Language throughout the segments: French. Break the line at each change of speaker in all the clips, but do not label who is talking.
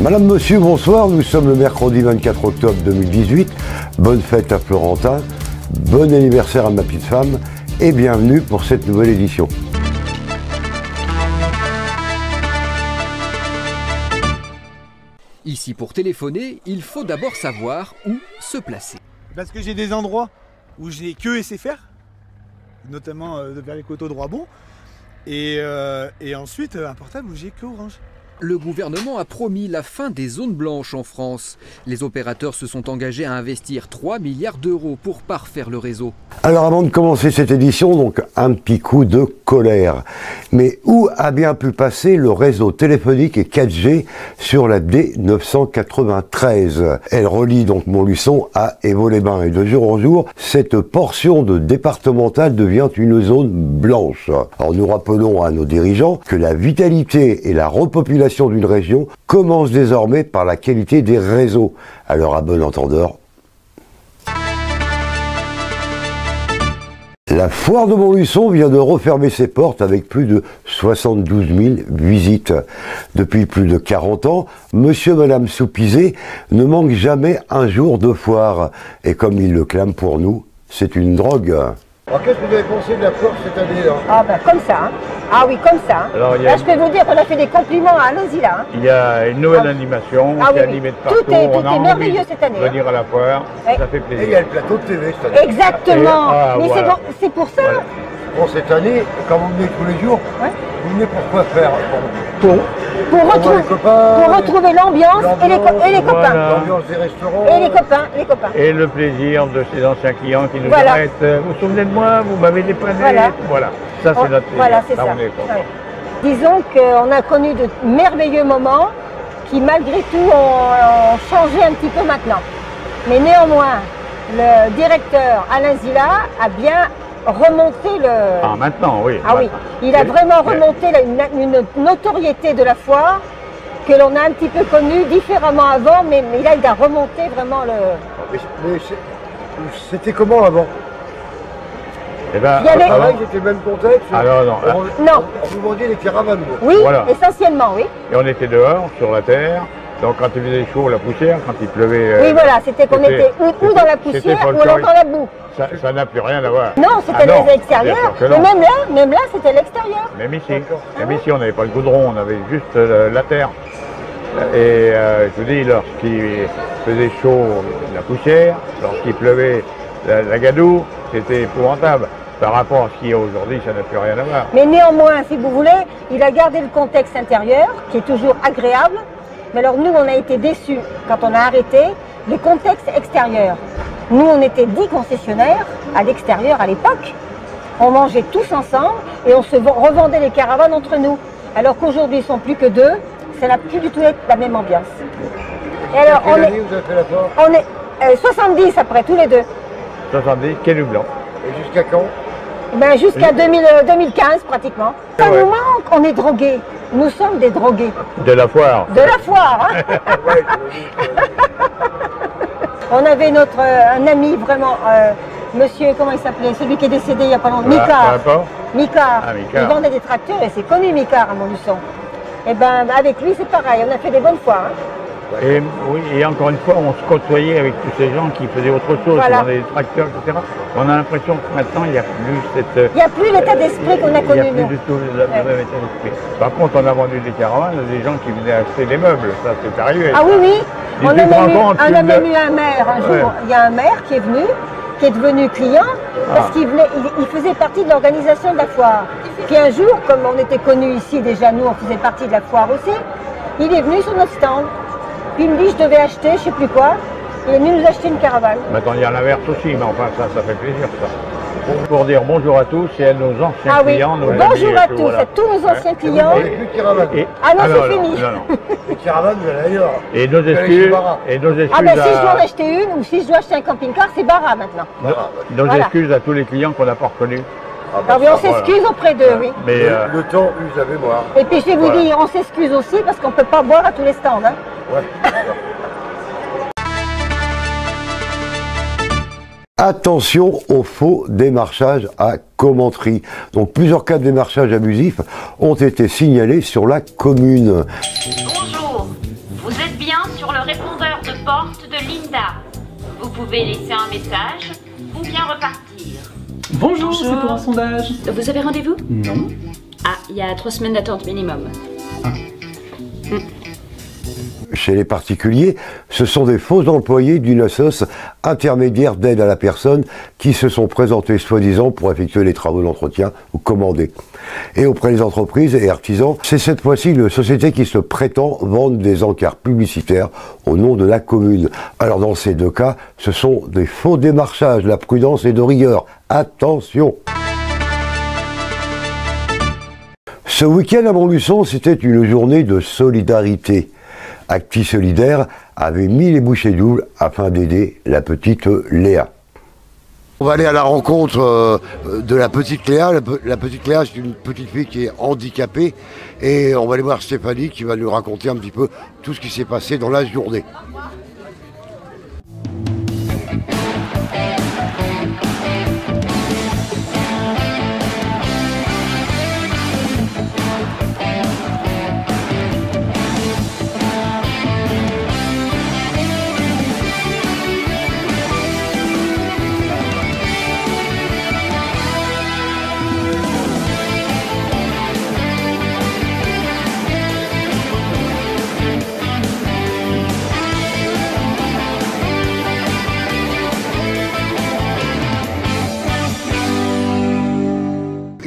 Madame, monsieur, bonsoir. Nous sommes le mercredi 24 octobre 2018. Bonne fête à Florentin, bon anniversaire à ma petite femme et bienvenue pour cette nouvelle édition.
Ici, pour téléphoner, il faut d'abord savoir où se placer.
Parce que j'ai des endroits où j'ai que SFR, notamment vers les coteaux de Roibon, et ensuite un portable où j'ai que Orange.
Le gouvernement a promis la fin des zones blanches en France. Les opérateurs se sont engagés à investir 3 milliards d'euros pour parfaire le réseau. Alors
avant de commencer cette édition, donc un petit coup de colère. Mais où a bien pu passer le réseau téléphonique et 4G sur la D993? Elle relie donc Montluçon à Évaux-les-Bains et de jour en jour, cette portion de départementale devient une zone blanche. Alors nous rappelons à nos dirigeants que la vitalité et la repopulation d'une région commence désormais par la qualité des réseaux. Alors à bon entendeur, la foire de Montluçon vient de refermer ses portes avec plus de 72 000 visites. Depuis plus de 40 ans, monsieur et madame Soupizet ne manquent jamais un jour de foire. Et comme ils le clament pour nous, c'est une drogue.
Alors qu'est-ce que vous avez pensé de la foire cette année là?
Ah ben comme ça, hein. Ah oui comme ça. Hein. Alors, là je peux vous dire qu'on a fait des compliments à Alain-Zila. Hein.
Il y a une nouvelle animation qui est animée de partout.
Tout est merveilleux cette année.
Venir à la foire, ça fait plaisir.
Et il y a le plateau de TV cette année.
Exactement, mais voilà. C'est pour ça.
Ouais. Bon cette année, quand vous venez tous les jours, vous venez pour quoi faire?
Pour retrouver l'ambiance et les copains.
L'ambiance des restaurants.
Et les copains.
Et le plaisir de ces anciens clients qui nous arrêtent. Vous vous souvenez de moi? Vous m'avez dépanné. Voilà. Ça c'est notre plaisir.
Voilà, c'est ça. Disons qu'on a connu de merveilleux moments qui malgré tout ont changé un petit peu maintenant. Mais néanmoins, le directeur Alain-Zila a bien remonté le...
Ah maintenant, oui.
Ah oui, il a vraiment remonté une notoriété de la foire que l'on a un petit peu connue différemment avant, mais là il a remonté vraiment le...
Mais c'était comment avant?
Eh ben,
avant, c'était le même contexte.
Alors non.
Non.
Vous vendiez des caravanes.
Oui, voilà. Essentiellement, oui.
Et on était dehors, sur la terre. Donc quand il faisait chaud, la poussière, quand il pleuvait...
oui, voilà, c'était qu'on était ou dans la poussière ou alors dans la boue.
Ça n'a plus rien à voir.
Non, c'était les extérieurs. Et même là, c'était l'extérieur.
Même ici, on n'avait pas le goudron, on avait juste la terre. Et je vous dis, lorsqu'il faisait chaud, la poussière, lorsqu'il pleuvait, la gadoue, c'était épouvantable. Par rapport à ce qu'il y a aujourd'hui, ça n'a plus rien à voir.
Mais néanmoins, si vous voulez, il a gardé le contexte intérieur, qui est toujours agréable. Mais alors nous, on a été déçus quand on a arrêté le contexte extérieur. Nous, on était 10 concessionnaires à l'extérieur à l'époque. On mangeait tous ensemble et on se revendait les caravanes entre nous. Alors qu'aujourd'hui, ils ne sont plus que 2. Ça n'a plus du tout être la même ambiance.
Et alors, vous avez fait la foire?
On est 70 après, tous les deux.
70, quai du Blanc.
Et jusqu'à quand?
Ben, jusqu'à 2015 pratiquement. Ça nous manque, on est drogués. Nous sommes des drogués.
De la foire.
De la foire, hein. On avait un ami vraiment, monsieur, comment il s'appelait? Celui qui est décédé il n'y a pas longtemps. Micard. Micard. Il vendait des tracteurs et c'est connu Micard à Montluçon. Et ben avec lui c'est pareil, on a fait des bonnes foires. Hein.
Et, oui, et encore une fois, on se côtoyait avec tous ces gens qui faisaient autre chose, qui vendaient des tracteurs, etc. On a l'impression que maintenant, il n'y a plus cette...
Il n'y a plus l'état d'esprit qu'on a connu, nous.
Il n'y a plus du tout le même état d'esprit. Par contre, on a vendu des caravanes à des gens qui venaient acheter des meubles, ça c'est arrivé.
Ah oui, oui, on a même eu un maire un jour, il y a un maire qui est venu, qui est devenu client, parce qu'il faisait partie de l'organisation de la foire. Puis un jour, comme on était connus ici, déjà nous, on faisait partie de la foire aussi, il est venu sur notre stand. Puis il me dit, je devais acheter, je ne sais plus quoi. Il est venu nous acheter une caravane.
Maintenant, il y a l'inverse aussi, mais enfin, ça fait plaisir, ça. Pour dire bonjour à tous et à nos anciens clients. Nos
bonjour à tous, à tous nos anciens clients.
Il n'y a plus de caravane.
Ah non, c'est fini.
Les caravanes, il y en a ailleurs.
Et nos excuses.
Ah ben si je dois en acheter une ou si je dois acheter un camping-car, c'est Bara maintenant.
Nos excuses à tous les clients qu'on n'a pas reconnus.
Alors, on s'excuse auprès d'eux, oui.
Mais le temps use la mémoire.
Et puis je vais vous dire, on s'excuse aussi parce qu'on ne peut pas boire à tous les stands. Hein.
Ouais.
Attention au faux démarchage à Commentry. Donc plusieurs cas de démarchage abusif ont été signalés sur la commune.
Bonjour, vous êtes bien pouvez laisser un message ou bien repartir.
Bonjour, c'est pour un sondage.
Vous avez rendez-vous?
Non.
Ah, il y a 3 semaines d'attente minimum.
Chez les particuliers, ce sont des faux employés d'une assoce intermédiaire d'aide à la personne qui se sont présentés soi-disant pour effectuer les travaux d'entretien ou commander. Et auprès des entreprises et artisans, c'est cette fois-ci une société qui se prétend vendre des encarts publicitaires au nom de la commune. Alors dans ces deux cas, ce sont des faux démarchages, la prudence est de rigueur. Attention! Ce week-end à Montluçon, c'était une journée de solidarité. Acti Solidaire avait mis les bouchées doubles afin d'aider la petite Léa. On va aller à la rencontre de la petite Léa. La petite Léa, c'est une petite fille qui est handicapée. Et on va aller voir Stéphanie qui va nous raconter un petit peu tout ce qui s'est passé dans la journée.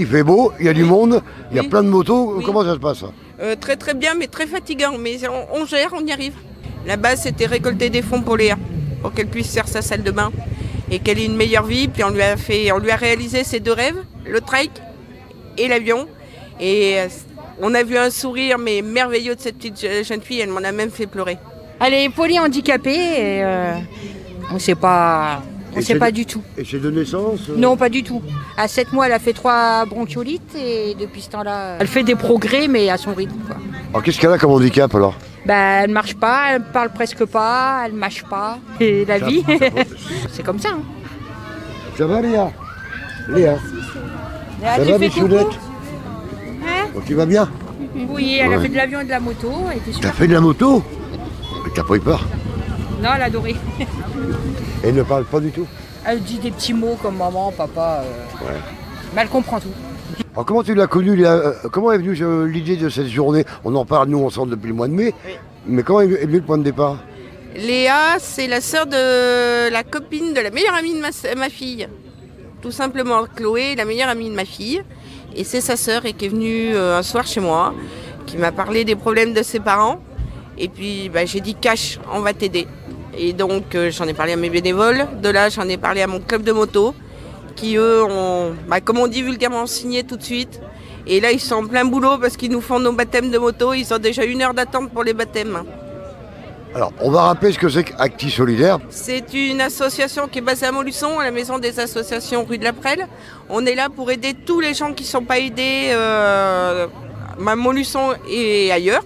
Il fait beau, il y a du monde, il y a plein de motos. Oui. Comment ça se passe?
Très très bien, mais très fatigant. Mais on gère, on y arrive. La base, c'était récolter des fonds pour Léa, pour qu'elle puisse faire sa salle de bain et qu'elle ait une meilleure vie. Puis on lui a réalisé ses 2 rêves, le trike et l'avion. Et on a vu un sourire mais merveilleux de cette petite jeune fille. Elle m'en a même fait pleurer.
Elle est polyhandicapée et on ne sait pas. On ne sait pas du tout.
Et c'est de naissance
Non, pas du tout. À 7 mois, elle a fait 3 bronchiolites et depuis ce temps-là, elle fait des progrès, mais à son rythme, quoi.
Alors qu'est-ce qu'elle a comme handicap alors?
Ben, elle marche pas, elle parle presque pas, elle mâche pas. Et la vie, c'est comme ça. Hein.
Ça va Léa? Léa,
ça va Michounette?
Hein? Tu vas bien?
Oui, elle a fait de l'avion et de la moto.
T'as fait de la moto? Mais t'as pas eu peur?
Non, elle a adoré.
Et elle ne parle pas du tout?
Elle dit des petits mots comme maman, papa.
Ouais.
Mais elle comprend tout.
Alors comment tu l'as connue, comment est venue l'idée de cette journée? On en parle nous ensemble depuis le mois de mai, oui. Mais comment est venu le point de départ?
Léa, c'est la sœur de la copine de la meilleure amie de ma fille. Tout simplement, Chloé, la meilleure amie de ma fille. Et c'est sa sœur qui est venue un soir chez moi, qui m'a parlé des problèmes de ses parents. Et puis j'ai dit cash, on va t'aider. Et donc j'en ai parlé à mes bénévoles, de là j'en ai parlé à mon club de moto, qui eux ont, comme on dit vulgairement, signé tout de suite. Et là ils sont en plein boulot parce qu'ils nous font nos baptêmes de moto, ils ont déjà 1 heure d'attente pour les baptêmes.
Alors on va rappeler ce que c'est qu'Acti Solidaire.
C'est une association qui est basée à Montluçon, à la maison des associations rue de la Prelle. On est là pour aider tous les gens qui ne sont pas aidés à Montluçon et ailleurs.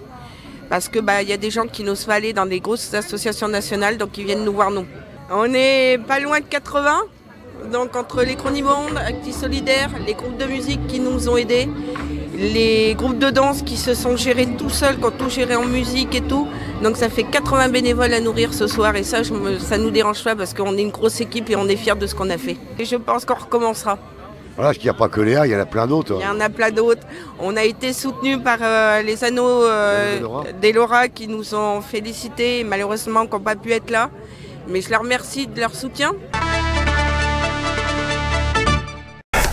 Parce que y a des gens qui n'osent pas aller dans des grosses associations nationales, donc ils viennent nous voir nous. On est pas loin de 80, donc entre les Chronibondes, Acti Solidaire, les groupes de musique qui nous ont aidés, les groupes de danse qui se sont gérés tout seuls, qui ont tout géré en musique et tout. Donc ça fait 80 bénévoles à nourrir ce soir et ça nous dérange pas parce qu'on est une grosse équipe et on est fiers de ce qu'on a fait. Et je pense qu'on recommencera.
Voilà, parce qu'il n'y a pas que Léa, il y en a plein d'autres.
Il y en a plein d'autres. On a été soutenus par les anneaux d'Elora qui nous ont félicités, malheureusement qui n'ont pas pu être là. Mais je leur remercie de leur soutien.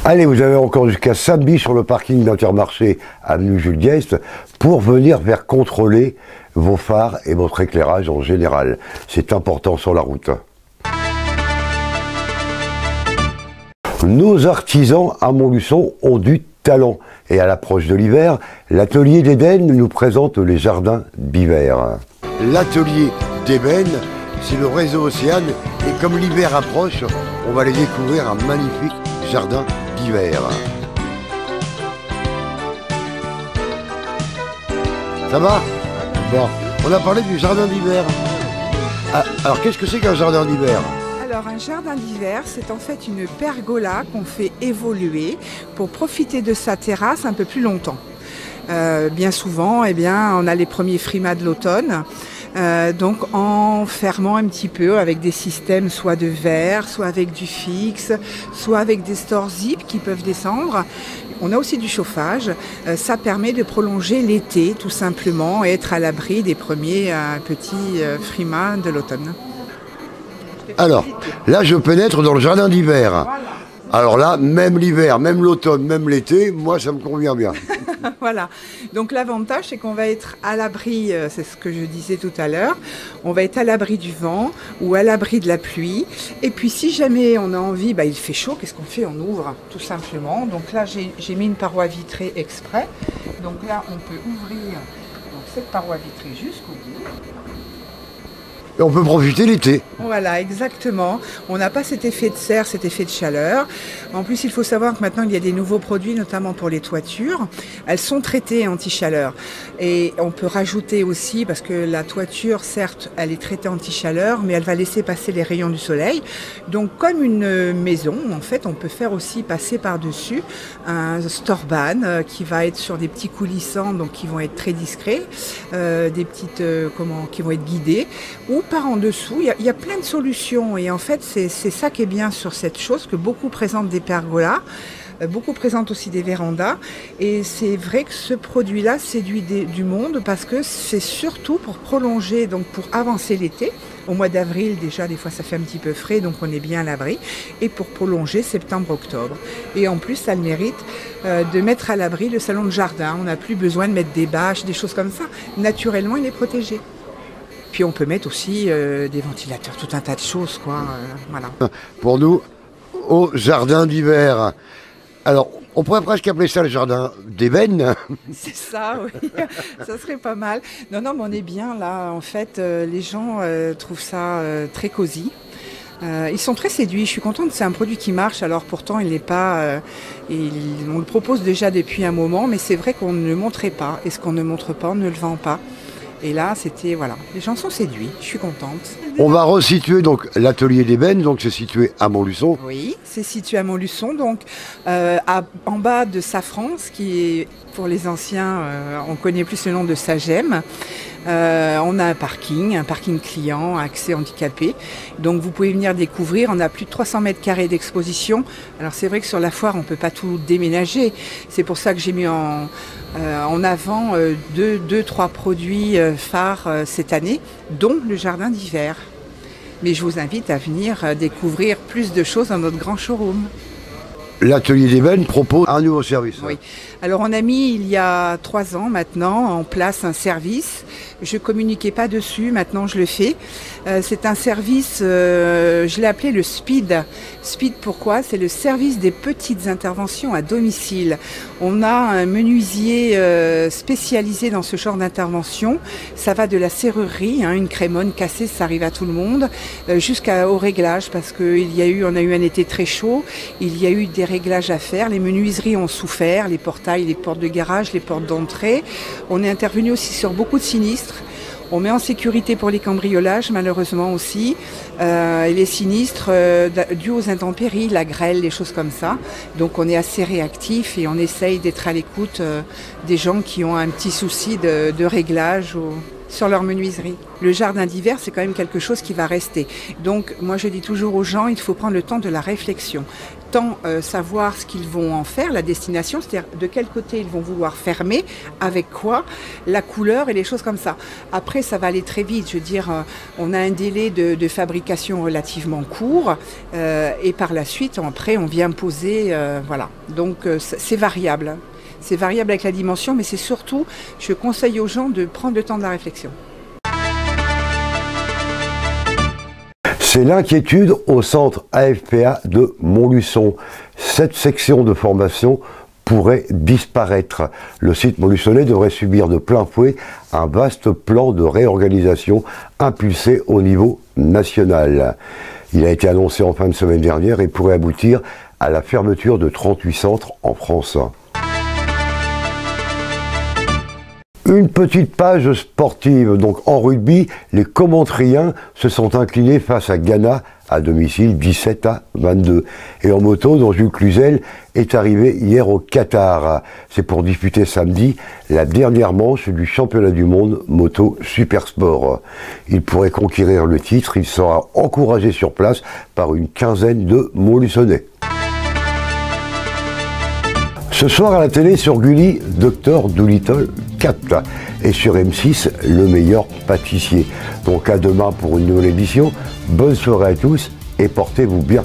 Allez, vous avez encore jusqu'à samedi sur le parking d'Intermarché avenue Jules Guest pour venir faire contrôler vos phares et votre éclairage en général. C'est important sur la route. Nos artisans à Montluçon ont du talent. Et à l'approche de l'hiver, l'atelier d'Éden nous présente les jardins d'hiver. L'atelier d'Ébène, c'est le réseau Océane. Et comme l'hiver approche, on va aller découvrir un magnifique jardin d'hiver. Ça va? Bon, on a parlé du jardin d'hiver. Ah, alors qu'est-ce que c'est qu'un jardin d'hiver?
Alors un jardin d'hiver, c'est en fait une pergola qu'on fait évoluer pour profiter de sa terrasse un peu plus longtemps. Bien souvent, on a les premiers frimas de l'automne. donc en fermant un petit peu avec des systèmes soit de verre, soit avec du fixe, soit avec des stores zip qui peuvent descendre. On a aussi du chauffage, ça permet de prolonger l'été tout simplement et être à l'abri des premiers petits frimas de l'automne.
Alors, là je pénètre dans le jardin d'hiver. Alors là, même l'hiver, même l'automne, même l'été, moi ça me convient bien.
Voilà, donc l'avantage c'est qu'on va être à l'abri, c'est ce que je disais tout à l'heure, on va être à l'abri du vent ou à l'abri de la pluie. Et puis si jamais on a envie, il fait chaud, qu'est-ce qu'on fait? On ouvre tout simplement. Donc là j'ai mis une paroi vitrée exprès. Donc là on peut ouvrir cette paroi vitrée jusqu'au bout.
Et on peut profiter l'été.
Voilà, exactement. On n'a pas cet effet de serre, cet effet de chaleur. En plus, il faut savoir que maintenant, il y a des nouveaux produits, notamment pour les toitures. Elles sont traitées anti-chaleur. Et on peut rajouter aussi, parce que la toiture, certes, elle est traitée anti-chaleur, mais elle va laisser passer les rayons du soleil. Donc, comme une maison, en fait, on peut faire aussi passer par-dessus un storban qui va être sur des petits coulissants, donc qui vont être très discrets, des petites, qui vont être guidés, ou par en dessous. Il y a plein de solutions et en fait c'est ça qui est bien sur cette chose, que beaucoup présentent des pergolas, beaucoup présentent aussi des vérandas, et c'est vrai que ce produit-là séduit du monde parce que c'est surtout pour prolonger, donc pour avancer l'été. Au mois d'avril déjà des fois ça fait un petit peu frais, donc on est bien à l'abri, et pour prolonger septembre-octobre. Et en plus ça a le mérite de mettre à l'abri le salon de jardin. On n'a plus besoin de mettre des bâches, des choses comme ça. Naturellement il est protégé. Puis on peut mettre aussi des ventilateurs, tout un tas de choses, quoi. Voilà.
Pour nous, au jardin d'hiver. Alors, on pourrait presque appeler ça le jardin d'ébène.
C'est ça, oui. Ça serait pas mal. Non, mais on est bien là. En fait, les gens trouvent ça très cosy. Ils sont très séduits. Je suis contente. C'est un produit qui marche. Alors pourtant, il n'est pas. On le propose déjà depuis un moment, mais c'est vrai qu'on ne le montrait pas. Et ce qu'on ne montre pas, on ne le vend pas. Et là, c'était, voilà, les gens sont séduits, je suis contente.
On va resituer donc l'atelier d'ébène, donc c'est situé à Montluçon.
Oui, c'est situé à Montluçon, donc en bas de Safran, ce qui est, pour les anciens, on connaît plus le nom de Sagem. On a un parking client, accès handicapé. Donc vous pouvez venir découvrir, on a plus de 300 mètres carrés d'exposition. Alors c'est vrai que sur la foire, on ne peut pas tout déménager. C'est pour ça que j'ai mis en avant trois produits phares cette année, dont le jardin d'hiver. Mais je vous invite à venir découvrir plus de choses dans notre grand showroom.
L'atelier d'ébène propose un nouveau service.
Oui. Alors on a mis il y a 3 ans maintenant en place un service. Je communiquais pas dessus, maintenant je le fais. C'est un service, je l'ai appelé le SPID. SPID pourquoi? C'est le service des petites interventions à domicile. On a un menuisier spécialisé dans ce genre d'intervention. Ça va de la serrurerie, une crémone cassée, ça arrive à tout le monde, jusqu'au réglage, parce qu'on a eu un été très chaud, il y a eu des réglages à faire. Les menuiseries ont souffert, les portails, les portes de garage, les portes d'entrée. On est intervenu aussi sur beaucoup de sinistres. On met en sécurité pour les cambriolages, malheureusement aussi, et les sinistres dus aux intempéries, la grêle, les choses comme ça. Donc on est assez réactif et on essaye d'être à l'écoute des gens qui ont un petit souci de réglage sur leur menuiserie. Le jardin d'hiver, c'est quand même quelque chose qui va rester. Donc moi je dis toujours aux gens, il faut prendre le temps de la réflexion. Tant savoir ce qu'ils vont en faire, la destination, c'est-à-dire de quel côté ils vont vouloir fermer, avec quoi, la couleur et les choses comme ça. Après, ça va aller très vite. Je veux dire, on a un délai de fabrication relativement court et par la suite, après, on vient poser, voilà. Donc, c'est variable. C'est variable avec la dimension, mais c'est surtout, je conseille aux gens de prendre le temps de la réflexion.
C'est l'inquiétude au centre AFPA de Montluçon. Cette section de formation pourrait disparaître. Le site montluçonnais devrait subir de plein fouet un vaste plan de réorganisation impulsé au niveau national. Il a été annoncé en fin de semaine dernière et pourrait aboutir à la fermeture de 38 centres en France. Une petite page sportive, donc en rugby, les Commontriens se sont inclinés face à Ghana à domicile 17 à 22. Et en moto, dont Jules Cluzel est arrivé hier au Qatar. C'est pour disputer samedi la dernière manche du championnat du monde moto Supersport. Il pourrait conquérir le titre, il sera encouragé sur place par une quinzaine de Montluçonnais. Ce soir à la télé sur Gulli, Dr Dolittle 4 et sur M6, Le meilleur pâtissier. Donc à demain pour une nouvelle édition. Bonne soirée à tous et portez-vous bien.